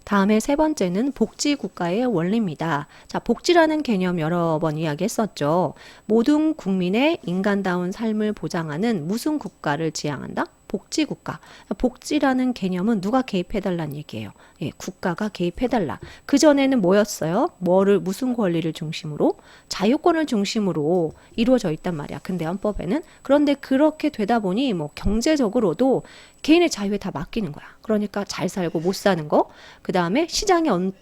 다음에 세 번째는 복지국가의 원리입니다. 자, 복지라는 개념 여러 번 이야기했었죠. 모든 국민의 인간다운 삶을 보장하는 무슨 국가를 지향한다? 복지국가. 복지라는 개념은 누가 개입해달라는 얘기예요. 예, 국가가 개입해달라. 그전에는 뭐였어요? 무슨 권리를 중심으로? 자유권을 중심으로 이루어져 있단 말이야. 근데 헌법에는. 그런데 그렇게 되다 보니 뭐 경제적으로도 개인의 자유에 다 맡기는 거야. 그러니까 잘 살고 못 사는 거. 그 다음에 시장의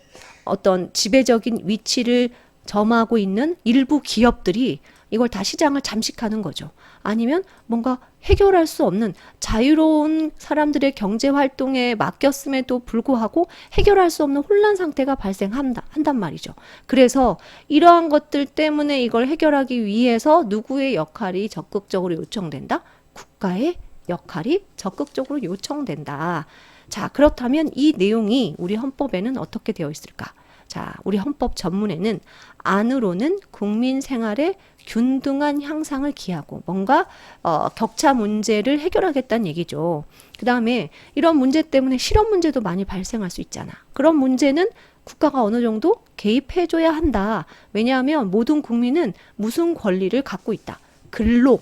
어떤 지배적인 위치를 점하고 있는 일부 기업들이 이걸 다 시장을 잠식하는 거죠. 아니면 뭔가 해결할 수 없는 자유로운 사람들의 경제 활동에 맡겼음에도 불구하고 해결할 수 없는 혼란 상태가 한단 말이죠. 그래서 이러한 것들 때문에 이걸 해결하기 위해서 누구의 역할이 적극적으로 요청된다? 국가의 역할이 적극적으로 요청된다. 자, 그렇다면 이 내용이 우리 헌법에는 어떻게 되어 있을까? 자, 우리 헌법 전문에는 안으로는 국민 생활의 균등한 향상을 기하고 뭔가 격차 문제를 해결하겠다는 얘기죠. 그 다음에 이런 문제 때문에 실업 문제도 많이 발생할 수 있잖아. 그런 문제는 국가가 어느 정도 개입해줘야 한다. 왜냐하면 모든 국민은 무슨 권리를 갖고 있다. 근로.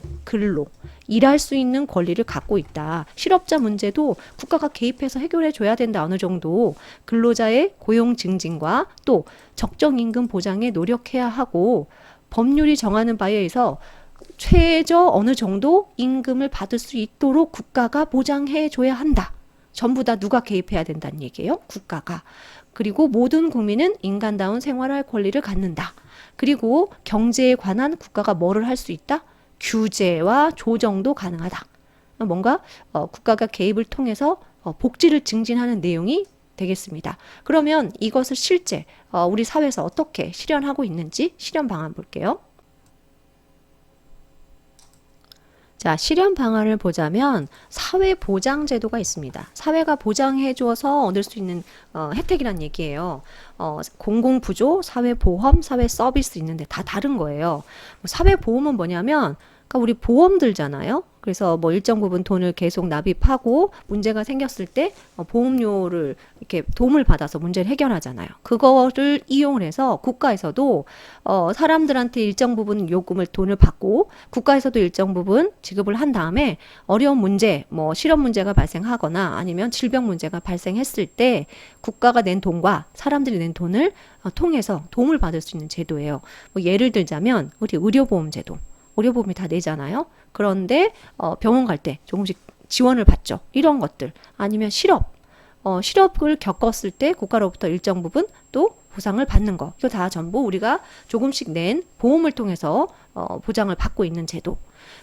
일할 수 있는 권리를 갖고 있다. 실업자 문제도 국가가 개입해서 해결해 줘야 된다. 어느 정도 근로자의 고용 증진과 또 적정 임금 보장에 노력해야 하고 법률이 정하는 바에 의해서 최저 어느 정도 임금을 받을 수 있도록 국가가 보장해 줘야 한다. 전부 다 누가 개입해야 된다는 얘기예요. 국가가. 그리고 모든 국민은 인간다운 생활할 권리를 갖는다. 그리고 경제에 관한 국가가 뭐를 할 수 있다? 규제와 조정도 가능하다. 뭔가 국가가 개입을 통해서 복지를 증진하는 내용이 되겠습니다. 그러면 이것을 실제 우리 사회에서 어떻게 실현하고 있는지 실현 방안 볼게요. 자, 실현 방안을 보자면 사회보장제도가 있습니다. 사회가 보장해줘서 얻을 수 있는 혜택이란 얘기예요. 공공부조, 사회보험, 사회서비스 있는데 다 다른 거예요. 사회보험은 뭐냐면 그러니까 우리 보험 들잖아요. 그래서 뭐 일정 부분 돈을 계속 납입하고 문제가 생겼을 때 보험료를 이렇게 도움을 받아서 문제를 해결하잖아요. 그거를 이용을 해서 국가에서도 사람들한테 일정 부분 요금을 돈을 받고 국가에서도 일정 부분 지급을 한 다음에 어려운 문제, 뭐 실업 문제가 발생하거나 아니면 질병 문제가 발생했을 때 국가가 낸 돈과 사람들이 낸 돈을 통해서 도움을 받을 수 있는 제도예요. 뭐 예를 들자면 우리 의료보험 제도. 의료보험이 다 내잖아요. 그런데 병원 갈 때 조금씩 지원을 받죠. 이런 것들. 아니면 실업을 겪었을 때 국가로부터 일정 부분 또 보상을 받는 거. 이거 다 전부 우리가 조금씩 낸 보험을 통해서 보장을 받고 있는 제도.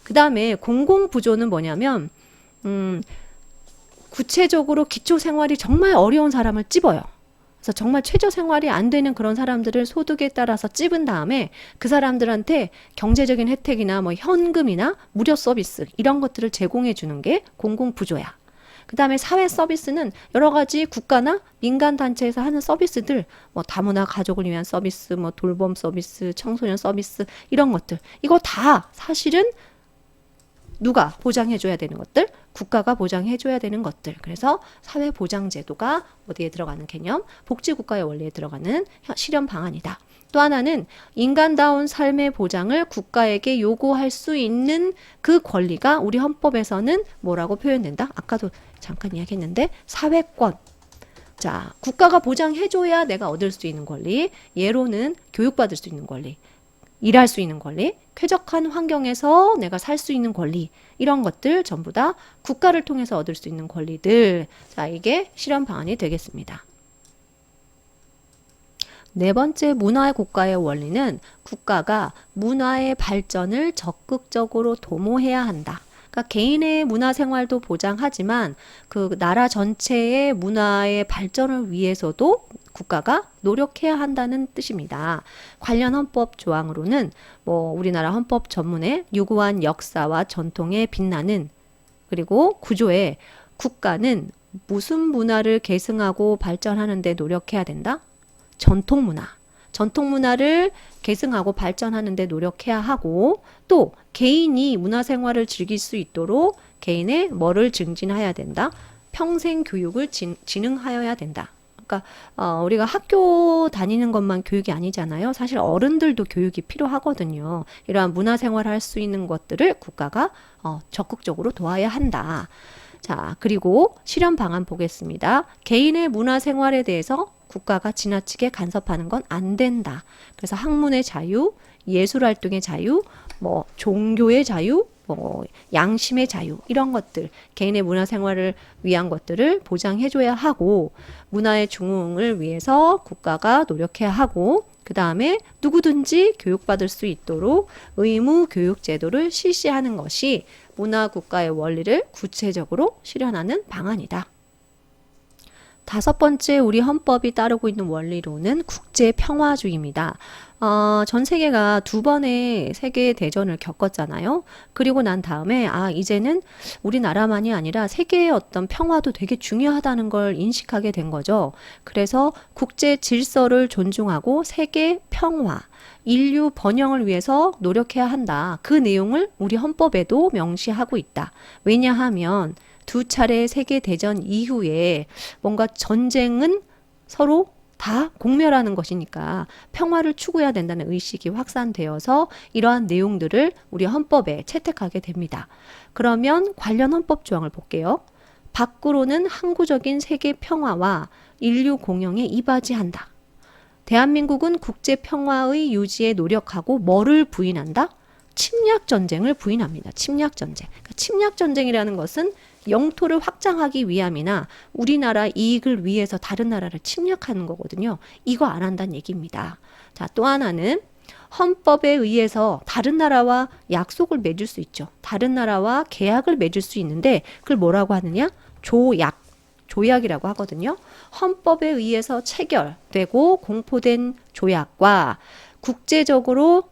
그 다음에 공공부조는 뭐냐면 구체적으로 기초생활이 정말 어려운 사람을 찝어요. 그래서 정말 최저생활이 안 되는 그런 사람들을 소득에 따라서 찝은 다음에 그 사람들한테 경제적인 혜택이나 뭐 현금이나 무료 서비스 이런 것들을 제공해 주는 게 공공부조야. 그 다음에 사회 서비스는 여러 가지 국가나 민간 단체에서 하는 서비스들, 뭐 다문화 가족을 위한 서비스, 뭐 돌봄 서비스, 청소년 서비스 이런 것들. 이거 다 사실은 누가 보장해줘야 되는 것들? 국가가 보장해줘야 되는 것들. 그래서 사회보장제도가 어디에 들어가는 개념? 복지국가의 원리에 들어가는 실현 방안이다. 또 하나는 인간다운 삶의 보장을 국가에게 요구할 수 있는 그 권리가 우리 헌법에서는 뭐라고 표현된다? 아까도 잠깐 이야기했는데 사회권. 자, 국가가 보장해줘야 내가 얻을 수 있는 권리. 예로는 교육받을 수 있는 권리. 일할 수 있는 권리, 쾌적한 환경에서 내가 살 수 있는 권리, 이런 것들 전부 다 국가를 통해서 얻을 수 있는 권리들. 자, 이게 실현 방안이 되겠습니다. 네 번째 문화의 국가의 원리는 국가가 문화의 발전을 적극적으로 도모해야 한다. 그러니까 개인의 문화 생활도 보장하지만 그 나라 전체의 문화의 발전을 위해서도 국가가 노력해야 한다는 뜻입니다. 관련 헌법 조항으로는 뭐 우리나라 헌법 전문에 유구한 역사와 전통에 빛나는 그리고 구조에 국가는 무슨 문화를 계승하고 발전하는 데 노력해야 된다? 전통문화. 전통문화를 계승하고 발전하는 데 노력해야 하고 또 개인이 문화생활을 즐길 수 있도록 개인의 뭐를 증진해야 된다? 평생 교육을 진흥하여야 된다. 그러니까 우리가 학교 다니는 것만 교육이 아니잖아요. 사실 어른들도 교육이 필요하거든요. 이러한 문화생활을 할 수 있는 것들을 국가가 적극적으로 도와야 한다. 자, 그리고 실현 방안 보겠습니다. 개인의 문화생활에 대해서 국가가 지나치게 간섭하는 건 안 된다. 그래서 학문의 자유, 예술활동의 자유, 뭐 종교의 자유, 뭐 양심의 자유 이런 것들 개인의 문화생활을 위한 것들을 보장해줘야 하고 문화의 중흥을 위해서 국가가 노력해야 하고 그 다음에 누구든지 교육받을 수 있도록 의무 교육 제도를 실시하는 것이 문화국가의 원리를 구체적으로 실현하는 방안이다. 다섯 번째 우리 헌법이 따르고 있는 원리로는 국제평화주의입니다. 전 세계가 두 번의 세계대전을 겪었잖아요. 그리고 난 다음에 이제는 우리나라만이 아니라 세계의 어떤 평화도 되게 중요하다는 걸 인식하게 된 거죠. 그래서 국제 질서를 존중하고 세계 평화, 인류 번영을 위해서 노력해야 한다. 그 내용을 우리 헌법에도 명시하고 있다. 왜냐하면 두 차례 세계대전 이후에 뭔가 전쟁은 서로 다 공멸하는 것이니까 평화를 추구해야 된다는 의식이 확산되어서 이러한 내용들을 우리 헌법에 채택하게 됩니다. 그러면 관련 헌법 조항을 볼게요. 밖으로는 항구적인 세계 평화와 인류 공영에 이바지한다. 대한민국은 국제 평화의 유지에 노력하고 뭐를 부인한다? 침략 전쟁을 부인합니다. 침략 전쟁. 그러니까 침략 전쟁이라는 것은 영토를 확장하기 위함이나 우리나라 이익을 위해서 다른 나라를 침략하는 거거든요. 이거 안 한다는 얘기입니다. 자, 또 하나는 헌법에 의해서 다른 나라와 약속을 맺을 수 있죠. 다른 나라와 계약을 맺을 수 있는데 그걸 뭐라고 하느냐? 조약이라고 하거든요. 헌법에 의해서 체결되고 공포된 조약과 국제적으로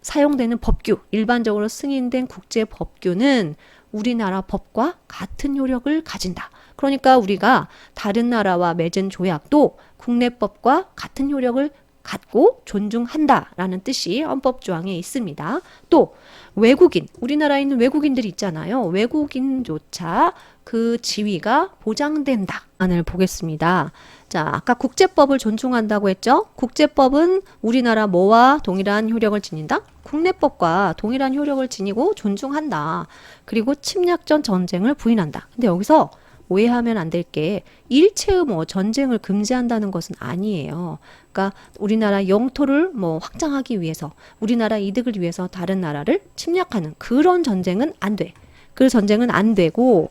사용되는 법규, 일반적으로 승인된 국제 법규는 우리나라 법과 같은 효력을 가진다. 그러니까 우리가 다른 나라와 맺은 조약도 국내법과 같은 효력을 갖고 존중한다라는 뜻이 헌법 조항에 있습니다. 또 외국인, 우리나라에 있는 외국인들이 있잖아요. 외국인조차 그 지위가 보장된다. 안을 보겠습니다. 자, 아까 국제법을 존중한다고 했죠? 국제법은 우리나라 뭐와 동일한 효력을 지닌다? 국내법과 동일한 효력을 지니고 존중한다. 그리고 침략전 전쟁을 부인한다. 근데 여기서 오해하면 안 될 게 일체의 전쟁을 금지한다는 것은 아니에요. 그러니까 우리나라 영토를 확장하기 위해서 우리나라 이득을 위해서 다른 나라를 침략하는 그런 전쟁은 안 돼. 그 전쟁은 안 되고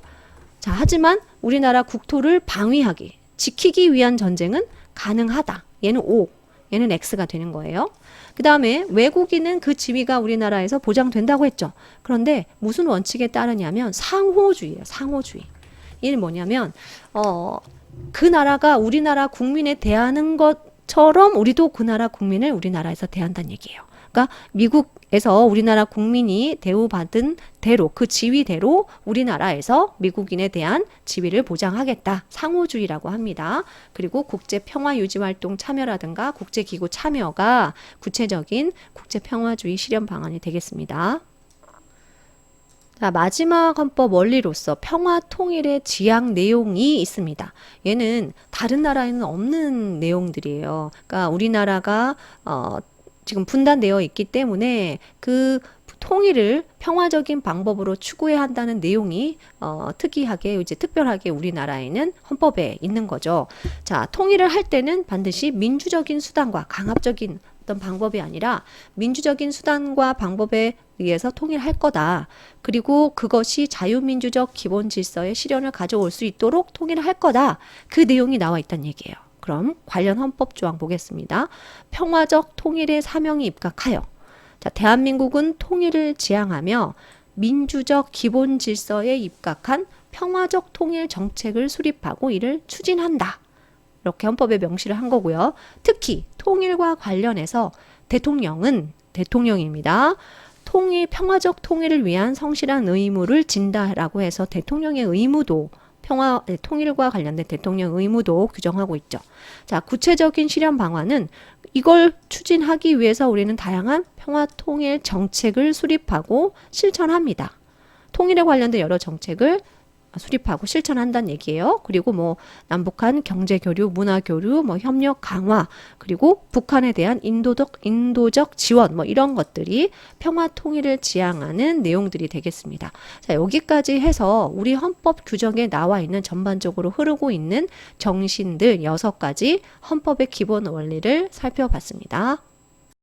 자, 하지만 우리나라 국토를 방위하기, 지키기 위한 전쟁은 가능하다. 얘는 O, 얘는 X가 되는 거예요. 그 다음에 외국인은 그 지위가 우리나라에서 보장된다고 했죠. 그런데 무슨 원칙에 따르냐면 상호주의예요. 상호주의. 이는 뭐냐면 그 나라가 우리나라 국민에 대하는 것처럼 우리도 그 나라 국민을 우리나라에서 대한다는 얘기예요. 그러니까 미국에서 우리나라 국민이 대우받은 대로 그 지위대로 우리나라에서 미국인에 대한 지위를 보장하겠다. 상호주의라고 합니다. 그리고 국제평화유지활동 참여라든가 국제기구 참여가 구체적인 국제평화주의 실현 방안이 되겠습니다. 자, 마지막 헌법 원리로서 평화 통일의 지향 내용이 있습니다. 얘는 다른 나라에는 없는 내용들이에요. 그러니까 우리나라가 지금 분단되어 있기 때문에 그 통일을 평화적인 방법으로 추구해야 한다는 내용이 특이하게 이제 특별하게 우리나라에는 헌법에 있는 거죠. 자, 통일을 할 때는 반드시 민주적인 수단과 강압적인 어떤 방법이 아니라 민주적인 수단과 방법에 의해서 통일할 거다. 그리고 그것이 자유민주적 기본 질서의 실현을 가져올 수 있도록 통일할 거다. 그 내용이 나와 있다는 얘기예요. 그럼 관련 헌법 조항 보겠습니다. 평화적 통일의 사명이 입각하여 자, 대한민국은 통일을 지향하며 민주적 기본 질서에 입각한 평화적 통일 정책을 수립하고 이를 추진한다. 이렇게 헌법에 명시를 한 거고요. 특히 통일과 관련해서 대통령입니다. 평화적 통일을 위한 성실한 의무를 진다라고 해서 대통령의 의무도 통일과 관련된 대통령 의무도 규정하고 있죠. 자, 구체적인 실현 방안은 이걸 추진하기 위해서 우리는 다양한 평화 통일 정책을 수립하고 실천합니다. 통일에 관련된 여러 정책을 수립하고 실천한다는 얘기예요. 그리고 뭐 남북한 경제 교류, 문화 교류, 뭐 협력 강화, 그리고 북한에 대한 인도적 지원 뭐 이런 것들이 평화 통일을 지향하는 내용들이 되겠습니다. 자, 여기까지 해서 우리 헌법 규정에 나와 있는 전반적으로 흐르고 있는 정신들 6가지 헌법의 기본 원리를 살펴봤습니다.